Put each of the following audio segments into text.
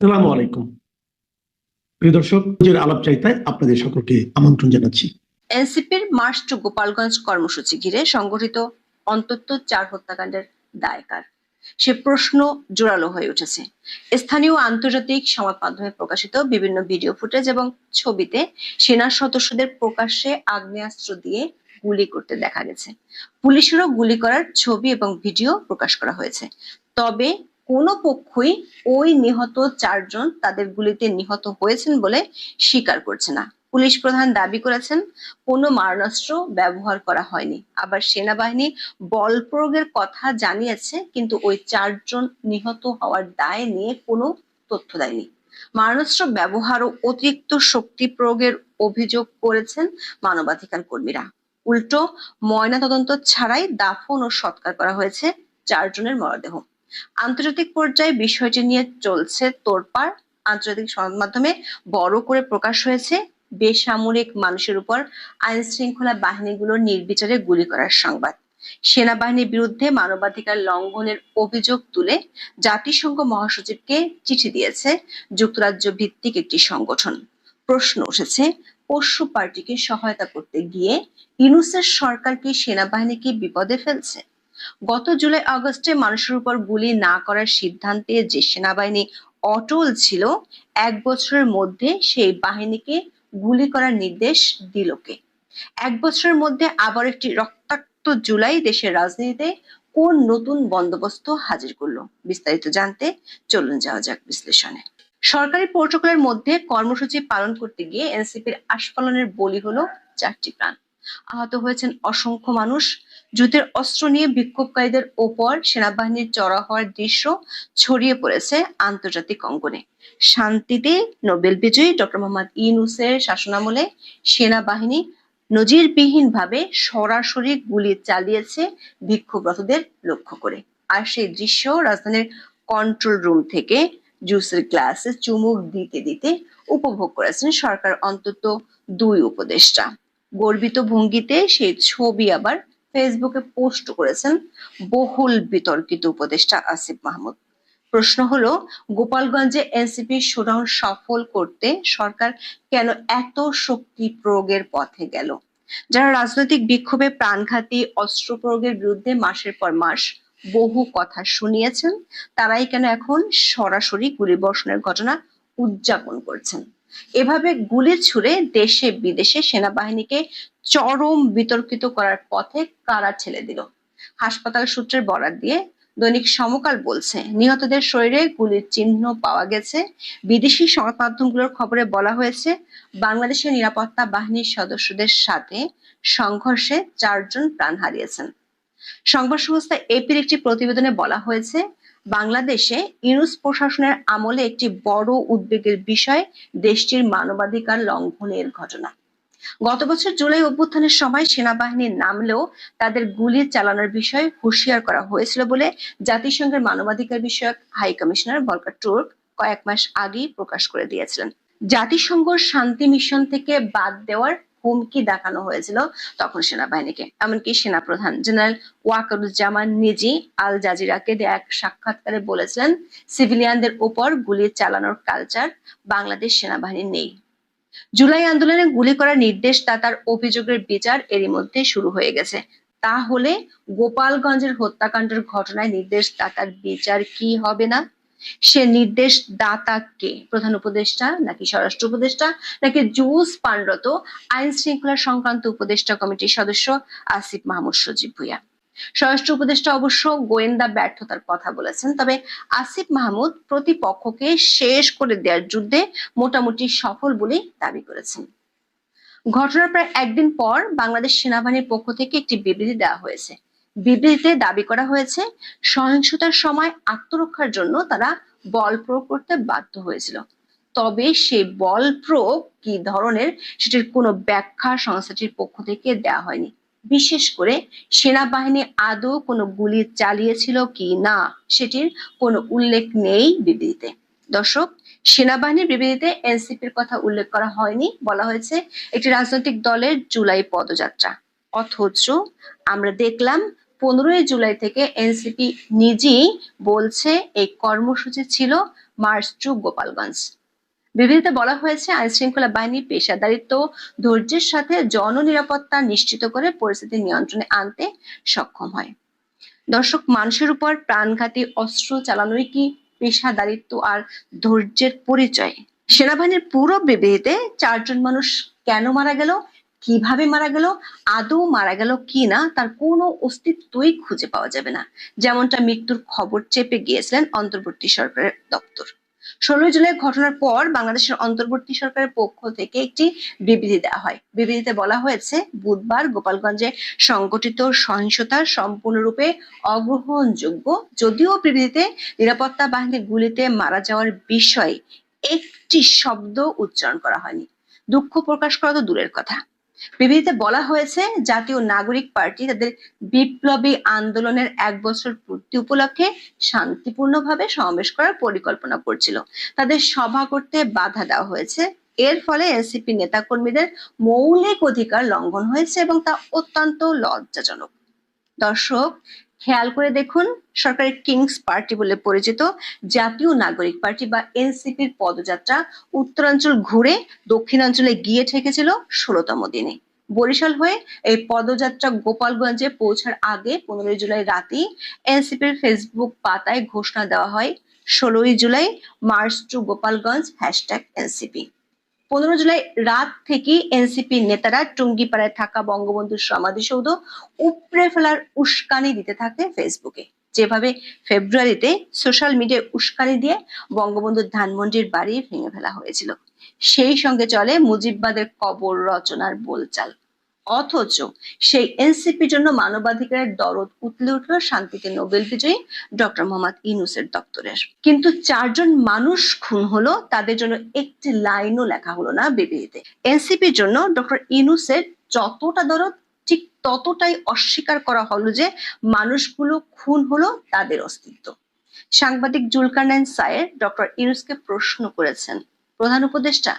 আসসালামু আলাইকুম প্রিয় দর্শক, আলাপ চাইতায় আপনাদের সকলকে আমন্ত্রণ জানাচ্ছি। এনসিপির মার্চ টু গোপালগঞ্জ কর্মসূচি ঘিরে সংগঠিত অন্তত 4 হত্যাকাণ্ডের দায় কার, সে প্রশ্ন জোরালো হয়ে উঠেছে। স্থানীয় আন্তর্জাতিক সংবাদ মাধ্যমে প্রকাশিত বিভিন্ন ভিডিও ফুটেজ এবং ছবিতে সেনা সদস্যদের প্রকাশ্যে আগ্নেয়াস্ত্র দিয়ে গুলি করতে দেখা গেছে। পুলিশেরও গুলি করার ছবি এবং ভিডিও প্রকাশ করা হয়েছে। তবে কোনো পক্ষই ওই নিহত 4 জন তাদের গুলিতে নিহত হয়েছেন বলে স্বীকার করছে না। পুলিশ প্রধান দাবি করেছেন কোনো মারণাস্ত্র ব্যবহার করা হয়নি। আবার সেনাবাহিনী বল প্রয়োগের কথা জানিয়েছে, কিন্তু ওই 4 জন নিহত হওয়ার দায় নিয়ে কোনো তথ্য দেয়নি। মারণাস্ত্র ব্যবহার ও অতিরিক্ত শক্তি প্রয়োগের অভিযোগ করেছেন মানবাধিকার কর্মীরা। উল্টো ময়নাতদন্ত ছাড়াই দাফন ও সৎকার করা হয়েছে 4 জনের মরদেহ। আন্তর্জাতিক পর্যায়ে বিষয়টি নিয়ে চলছে তোড়পাড়। আন্তর্জাতিক সংবাদ মাধ্যমে বড় করে প্রকাশ হয়েছে বেসামরিক মানুষের উপর আইন শৃঙ্খলা বাহিনীগুলোর নির্বিচারে গুলি করার সংবাদ। সেনাবাহিনীর বিরুদ্ধে মানবাধিকার লঙ্ঘনের অভিযোগ তুলে জাতিসংঘ মহাসচিবকে চিঠি দিয়েছে যুক্তরাজ্য ভিত্তিক একটি সংগঠন। প্রশ্ন উঠেছে, পশু পার্টিকে সহায়তা করতে গিয়ে ইউনূসের সরকার কি সেনাবাহিনীকে বিপদে ফেলছে? গত জুলাই আগস্টে মানুষের উপর গুলি না করার সিদ্ধান্তে যে সেনাবাহিনী অটল ছিল, 1 বছরের মধ্যে সেই বাহিনীকে গুলি করার নির্দেশ দিল কে? 1 বছরের মধ্যে আবার একটি রক্তাক্ত জুলাই দেশের রাজনীতিতে কোন নতুন বন্দোবস্ত হাজির করলো? বিস্তারিত জানতে চলুন যাওয়া যাক বিশ্লেষণে। সরকারি প্রোটোকলের মধ্যে কর্মসূচি পালন করতে গিয়ে এনসিপির আস্ফালনের বলি হলো 4টি প্রাণ। আহত হয়েছেন অসংখ্য মানুষ। যুদ্ধের অস্ত্র নিয়ে বিক্ষোভকারীদের ওপর সেনাবাহিনীর চড়া হওয়ার দৃশ্য ছড়িয়ে পড়েছে আন্তর্জাতিক অঙ্গনে। শান্তিতে নোবেল বিজয়ী ডক্টর মোহাম্মদ ইউনূসের শাসনামলে সেনাবাহিনী নজিরবিহীনভাবে সরাসরি গুলি চালিয়েছে বিক্ষোভরতদের লক্ষ্য করে। আর সেই দৃশ্য রাজধানীর কন্ট্রোল রুম থেকে জুসের গ্লাসে চুমুক দিতে দিতে উপভোগ করেছেন সরকার অন্তত 2 উপদেষ্টা। গর্বিত ভঙ্গিতে সেই ছবি আবার ফেসবুকে পোস্ট করেছেন বহুল বিতর্কিত উপদেষ্টা আসিফ মাহমুদ। প্রশ্ন হলো, গোপালগঞ্জে এনসিপি শোডাউন সফল করতে সরকার কেন এত শক্তি প্রয়োগের পথে গেল? যারা রাজনৈতিক বিক্ষোভে প্রাণঘাতী অস্ত্র প্রয়োগের বিরুদ্ধে মাসের পর মাস বহু কথা শুনিয়েছেন, তারাই কেন এখন সরাসরি গুলিবর্ষণের ঘটনা উদযাপন করছেন? এভাবে গুলি ছুড়ে দেশে বিদেশে সেনাবাহিনীকে চরম বিতর্কিত করার পথে কারা ঠেলে দিল? হাসপাতাল সূত্রের বরাত দিয়ে দৈনিক সমকাল বলছে, নিহতদের শরীরে গুলির চিহ্ন পাওয়া গেছে। বিদেশি সংবাদ মাধ্যমগুলোর খবরে বলা হয়েছে, বাংলাদেশের নিরাপত্তা বাহিনীর সদস্যদের সাথে সংঘর্ষে 4 জন প্রাণ হারিয়েছেন। সংবাদ সংস্থা এপির একটি প্রতিবেদনে বলা হয়েছে, বাংলাদেশে ইউনূস প্রশাসনের আমলে একটি বড় উদ্বেগের বিষয় দেশটির মানবাধিকার লঙ্ঘনের ঘটনা। গত বছর জুলাই অভ্যুত্থানের সময় সেনাবাহিনী নামলেও তাদের গুলি চালানোর বিষয়ে হুঁশিয়ার করা হয়েছিল বলে জাতিসংঘের মানবাধিকার বিষয়ক হাই কমিশনার ভলকার টুর্ক কয়েক মাস আগেই প্রকাশ করে দিয়েছিলেন। জাতিসংঘ শান্তি মিশন থেকে বাদ দেওয়ার হুমকি দেখানো হয়েছিল তখন সেনাবাহিনীকে। এমনকি সেনাপ্রধান জেনারেল ওয়াকারুজ্জামান নিজেই আল জাজিরাকে দেয়া এক সাক্ষাৎকারে বলেছিলেন, সিভিলিয়ানদের উপর গুলি চালানোর কালচার বাংলাদেশ সেনাবাহিনীর নেই। জুলাই আন্দোলনে গুলি করার নির্দেশদাতার অভিযোগের বিচার এরই মধ্যে শুরু হয়ে গেছে। তাহলে গোপালগঞ্জের হত্যাকাণ্ডের ঘটনায় নির্দেশদাতার বিচার কি হবে না? সে নির্দেশদাতা কে? প্রধান উপদেষ্টা নাকি স্বরাষ্ট্র উপদেষ্টা নাকি জুস পানরত আইন শৃঙ্খলা সংক্রান্ত উপদেষ্টা কমিটির সদস্য আসিফ মাহমুদ সজীব ভুঁইয়া? স্বরাষ্ট্র উপদেষ্টা অবশ্য গোয়েন্দা ব্যর্থতার কথা বলেছেন, তবে আসিফ মাহমুদ প্রতিপক্ষকে শেষ করে দেওয়ার যুদ্ধে মোটামুটি সফল বলে দাবি করেছেন। ঘটনার প্রায় 1 দিন পর বাংলাদেশ সেনাবাহিনীর পক্ষ থেকে একটি বিবৃতি দেওয়া হয়েছে। বিবৃতিতে দাবি করা হয়েছে, সহিংসতার সময় আত্মরক্ষার জন্য তারা বল প্রয়োগ করতে বাধ্য হয়েছিল। তবে সেই বল প্রয়োগ কি ধরনের সেটির কোনো ব্যাখ্যা সংস্থাটির পক্ষ থেকে দেওয়া হয়নি। বিশেষ করে সেনাবাহিনী আদৌ কোনো গুলি চালিয়েছিল কি না সেটির কোনো উল্লেখ নেই বিবৃতিতে। দর্শক, সেনাবাহিনীর বিবৃতিতে এনসিপির কথা উল্লেখ করা হয়নি, বলা হয়েছে একটি রাজনৈতিক দলের জুলাই পদযাত্রা। অথচ আমরা দেখলাম 15 জুলাই থেকে এনসিপি নিজেই বলছে এই কর্মসূচি ছিল মার্চ টু গোপালগঞ্জ। বিবৃতিতে বলা হয়েছে, আইন শৃঙ্খলা বাহিনী পেশাদারিত্ব ধৈর্যের সাথে জননিরাপত্তা নিশ্চিত করে পরিস্থিতি নিয়ন্ত্রণে আনতে সক্ষম হয়। দর্শক, মানুষের উপর প্রাণঘাতী অস্ত্র চালানোই কি পেশাদারিত্ব আর ধৈর্যের পরিচয়? সেনাবাহিনীর পুরো বিবৃতিতে 4 জন মানুষ কেন মারা গেল, কিভাবে মারা গেল, আদৌ মারা গেল কিনা তার কোনো অস্তিত্বই খুঁজে পাওয়া যাবে না, যেমনটা মৃত্যুর খবর চেপে গিয়েছিলেন অন্তর্বর্তী সরকারের দপ্তর। 16 জুলাই ঘটনার পর বাংলাদেশের অন্তর্বর্তী সরকারের পক্ষ থেকে একটি বিবৃতি দেওয়া হয়। বিবৃতিতে বলা হয়েছে, বুধবার গোপালগঞ্জে সংঘটিত সহিংসতা সম্পূর্ণরূপে অগ্রহণযোগ্য, যদিও বিবৃতিতে নিরাপত্তা বাহিনী গুলিতে মারা যাওয়ার বিষয়ে একটি শব্দ উচ্চারণ করা হয়নি। দুঃখ প্রকাশ করা তো দূরের কথা, বিবৃতিতে বলা হয়েছে, জাতীয় নাগরিক পার্টি তাদের বিপ্লবী আন্দোলনের 1 বছর পূর্তি উপলক্ষে শান্তিপূর্ণভাবে সমাবেশ করার পরিকল্পনা করছিল। তাদের সভা করতে বাধা দেওয়া হয়েছে। এর ফলে এনসিপি নেতাকর্মীদের মৌলিক অধিকার লঙ্ঘন হয়েছে এবং তা অত্যন্ত লজ্জাজনক। দর্শক, খেয়াল করে দেখুন, সরকারের কিংস পার্টি বলে পরিচিত জাতীয় নাগরিক পার্টি বা এনসিপির পদযাত্রা উত্তরাঞ্চল ঘুরে দক্ষিণাঞ্চলে গিয়ে ঠেকেছিল 16তম দিনে। বরিশাল হয়ে এই পদযাত্রা গোপালগঞ্জে পৌঁছার আগে 15 জুলাই রাতেই এনসিপির ফেসবুক পাতায় ঘোষণা দেওয়া হয়, 16 জুলাই মার্চ টু গোপালগঞ্জ #এনসিপি। 15 জুলাই রাত থেকে এনসিপি নেতারা টুঙ্গিপাড়ায় থাকা বঙ্গবন্ধুর সমাধিসৌধ উপড়ে ফেলার উস্কানি দিতে থাকে ফেসবুকে, যেভাবে ফেব্রুয়ারিতে সোশ্যাল মিডিয়ায় উস্কানি দিয়ে বঙ্গবন্ধুর ধানমন্ডির বাড়ি ভেঙে ফেলা হয়েছিল। সেই সঙ্গে চলে মুজিববাদের কবর রচনার বোলচাল। অথচ সেই এনসিপির জন্য মানবাধিকারের দরদ উতলে উঠল শান্তিতে নোবেল বিজয়ী ডক্টর মোহাম্মদ ইউনূসের দপ্তরের। কিন্তু 4 জন মানুষ খুন হলো, তাদের জন্য একটি লাইনও লেখা হলো না বিবৃতিতে। এনসিপির জন্য ডক্টর ইউনূসের যতটা দরদ, ঠিক ততটাই অস্বীকার করা হলো যে মানুষগুলো খুন হলো তাদের অস্তিত্ব। সাংবাদিক জুলকারনাইন সায়ের ডক্টর ইউনূসকে প্রশ্ন করেছেন, প্রধান উপদেষ্টা,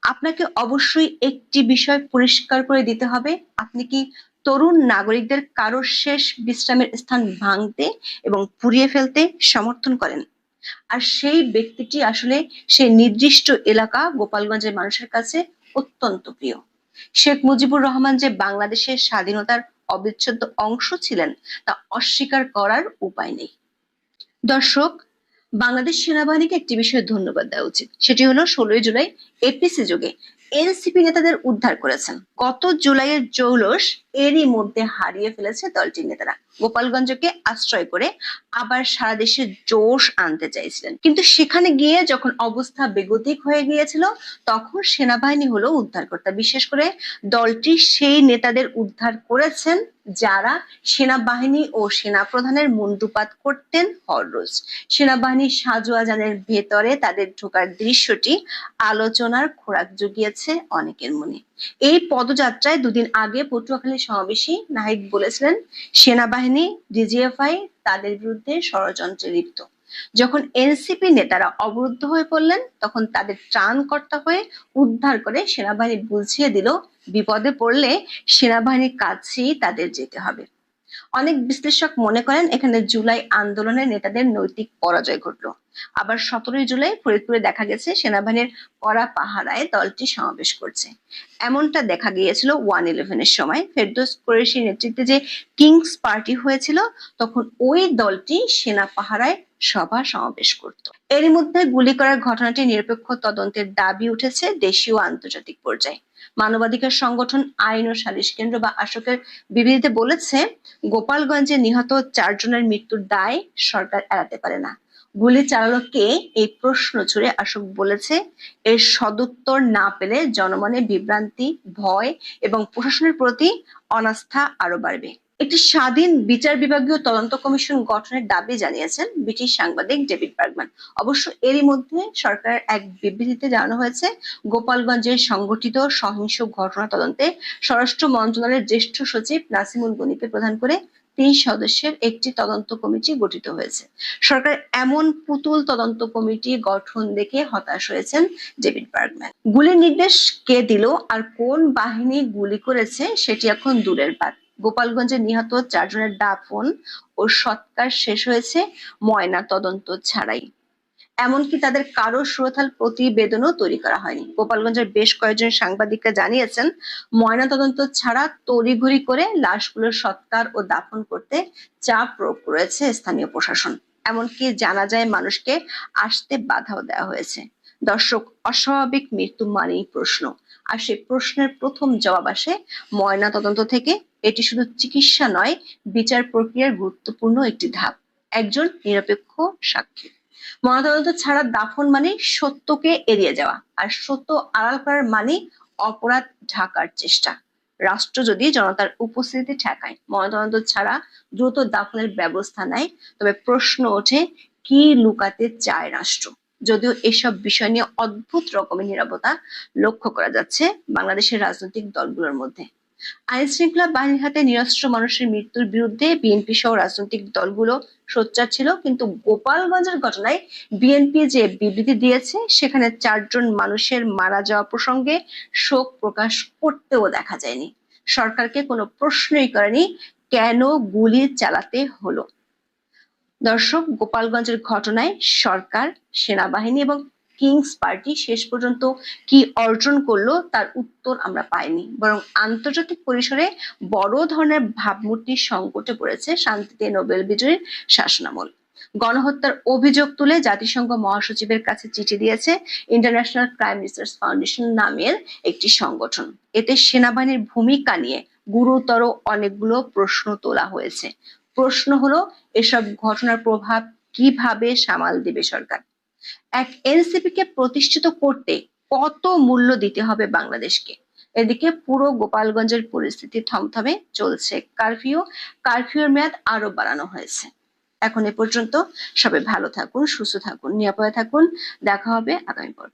আপনাকে অবশ্যই একটি বিষয় পরিষ্কার করে দিতে হবে, আপনি কি তরুণ নাগরিকদের কারো শেষ বিশ্রামের স্থান ভাঙতে এবং পুড়িয়ে ফেলতে সমর্থন করেন? আর সেই ব্যক্তিটি আসলে সেই নির্দিষ্ট এলাকা গোপালগঞ্জের মানুষের কাছে অত্যন্ত প্রিয়। শেখ মুজিবুর রহমান যে বাংলাদেশের স্বাধীনতার অবিচ্ছেদ্য অংশ ছিলেন তা অস্বীকার করার উপায় নেই। দর্শক, বাংলাদেশ সেনাবাহিনীকে একটি বিষয়ে ধন্যবাদ দেওয়া উচিত, সেটি হলো 16 জুলাই এপিসি যুগে এনসিপি নেতাদের উদ্ধার করেছেন। গত জুলাইয়ের জৌলুস এরই মধ্যে হারিয়ে ফেলেছে দলটির নেতারা। গোপালগঞ্জকে আশ্রয় করে আবার সারা দেশে জোশ আনতে চাইছিলেন, কিন্তু সেখানে গিয়ে যখন অবস্থা বেগতিক হয়ে গিয়েছিল তখন সেনাবাহিনী হলো উদ্ধারকর্তা। বিশেষ করে দলটি সেই নেতাদের উদ্ধার করেছেন যারা সেনাবাহিনী ও সেনাপ্রধানের মুন্ডুপাত করতেন হররোজ। সেনাবাহিনীর সাজোয়াজানের ভেতরে তাদের ঢোকার দৃশ্যটি আলোচনার খোরাক জুগিয়েছে অনেকের মনে। এই পদযাত্রায় 2 দিন আগে পটুয়াখালী সমাবেশে নাহিদ বলেছিলেন, সেনাবাহিনী ডিজিএফআই তাদের বিরুদ্ধে ষড়যন্ত্রে লিপ্ত। যখন এনসিপি নেতারা অবরুদ্ধ হয়ে পড়লেন তখন তাদের ত্রাণকর্তা হয়ে উদ্ধার করে সেনাবাহিনী বুঝিয়ে দিল, বিপদে পড়লে সেনাবাহিনীর কাছেই তাদের যেতে হবে। অনেক বিশ্লেষক মনে করেন এখানে জুলাই আন্দোলনের নেতাদের নৈতিক পরাজয় ঘটলো। আবার 17 জুলাই ফরিদপুরে দেখা গেছে সেনাবাহিনীর কড়া পাহারায় দলটি সমাবেশ করছে। এমনটা দেখা গিয়েছিল 111-এর সময় ফেরদৌস কুরেশির নেতৃত্বে যে কিংস পার্টি হয়েছিল, তখন ওই দলটি সেনা পাহারায় সভা সমাবেশ করত। এর মধ্যে গুলি করার ঘটনাটি নিরপেক্ষ তদন্তের দাবি উঠেছে দেশীয় আন্তর্জাতিক পর্যায়ে। মানবাধিকার সংগঠন আইন ও সালিশ কেন্দ্র বা আশোকের বিবৃতিতে বলেছে, গোপালগঞ্জে নিহত 4 জনের মৃত্যুর দায় সরকার এড়াতে পারে না। গুলি চালালো কে, এই প্রশ্ন ছুড়ে আশোক বলেছে, এর সদুত্তর না পেলে জনমনে বিভ্রান্তি, ভয় এবং প্রশাসনের প্রতি অনাস্থা আরো বাড়বে। একটি স্বাধীন বিচার বিভাগীয় তদন্ত কমিশন গঠনের দাবি জানিয়েছেন ব্রিটিশ সাংবাদিক ডেভিড বার্গম্যান। অবশ্য এরই মধ্যে সরকারের এক বিবৃতিতে জানানো হয়েছে, গোপালগঞ্জের সংগঠিত সহিংস ঘটনা তদন্তে স্বরাষ্ট্র মন্ত্রণালয়ের জ্যেষ্ঠ সচিব নাসিমুল গনিকে প্রধান করে 3 সদস্যের একটি তদন্ত কমিটি গঠিত হয়েছে। সরকার এমন পুতুল তদন্ত কমিটি গঠন দেখে হতাশ হয়েছেন ডেভিড বার্গম্যান। গুলির নির্দেশ কে দিল আর কোন বাহিনী গুলি করেছে সেটি এখন দূরের গোপালগঞ্জে নিহত 4 জনের দাফন ও সৎকার শেষ হয়েছে ময়না তদন্ত ছাড়াই। এমনকি তাদের কারো সুরতাল প্রতিবেদনও তৈরি করা হয়নি। গোপালগঞ্জের বেশ কয়েকজন সাংবাদিকরা জানিয়েছেন, ময়না তদন্ত ছাড়া তড়িঘড়ি করে লাশগুলোর সৎকার ও দাফন করতে চাপ প্রয়োগ করেছে স্থানীয় প্রশাসন। এমনকি জানা যায় মানুষকে আসতে বাধাও দেওয়া হয়েছে। দর্শক, অস্বাভাবিক মৃত্যু মানেই প্রশ্ন, আর সেই প্রশ্নের প্রথম জবাব আসে ময়না তদন্ত থেকে। এটি শুধু চিকিৎসা নয়, বিচার প্রক্রিয়ার গুরুত্বপূর্ণ একটি ধাপ। একজন নিরপেক্ষ সাক্ষী। ময়নাতদন্ত ছাড়া দাফন মানে সত্যকে এড়িয়ে যাওয়া, আর সত্য আড়াল করার মানে অপরাধ ঢাকার চেষ্টা। রাষ্ট্র যদি জনতার উপস্থিতি ঠেকায়, ময়নাতদন্ত ছাড়া দ্রুত দাফনের ব্যবস্থা নেয়, তবে প্রশ্ন ওঠে কি লুকাতে চায় রাষ্ট্র। যদিও এসব বিষয় নিয়ে অদ্ভুত রকমের নীরবতা লক্ষ্য করা যাচ্ছে বাংলাদেশের রাজনৈতিক দলগুলোর মধ্যে। আইন শৃঙ্খলা বাহিনীর হাতে নিরস্ত্র মানুষের মৃত্যুর বিরুদ্ধে বিএনপি সহ রাজনৈতিক দলগুলো সোচ্চার ছিল, কিন্তু গোপালগঞ্জের ঘটনায় বিএনপি যে বিবৃতি দিয়েছে সেখানে 4 জন মানুষের মারা যাওয়া প্রসঙ্গে শোক প্রকাশ করতেও দেখা যায়নি। সরকারকে কোনো প্রশ্নই করেনি কেন গুলি চালাতে হলো। দর্শক, গোপালগঞ্জের ঘটনায় সরকার, সেনাবাহিনী এবং কিংস পার্টি শেষ পর্যন্ত কি অর্জন করলো তার উত্তর আমরা পাইনি, বরং আন্তর্জাতিক পরিসরে বড় ধরনের ভাবমূর্তির সংকটে পড়েছে শান্তিতে নোবেল বিজয়ীর শাসনামল। গণহত্যার অভিযোগ তুলে জাতিসংঘ মহাসচিবের কাছে চিঠি দিয়েছে ইন্টারন্যাশনাল ক্রাইম রিসার্চ ফাউন্ডেশন নামের একটি সংগঠন। এতে সেনাবাহিনীর ভূমিকা নিয়ে গুরুতর অনেকগুলো প্রশ্ন তোলা হয়েছে। প্রশ্ন হলো, এসব ঘটনার প্রভাব কিভাবে সামাল দেবে সরকার? এক এনসিপি কে প্রতিষ্ঠিত করতে কত মূল্য দিতে হবে বাংলাদেশকে? এদিকে পুরো গোপালগঞ্জের পরিস্থিতি থমথমে চলছে। কারফিউর মেয়াদ আরো বাড়ানো হয়েছে। এখন এ পর্যন্ত। সবাই ভালো থাকুন, সুস্থ থাকুন, নিরাপদে থাকুন। দেখা হবে আগামী পর্বে।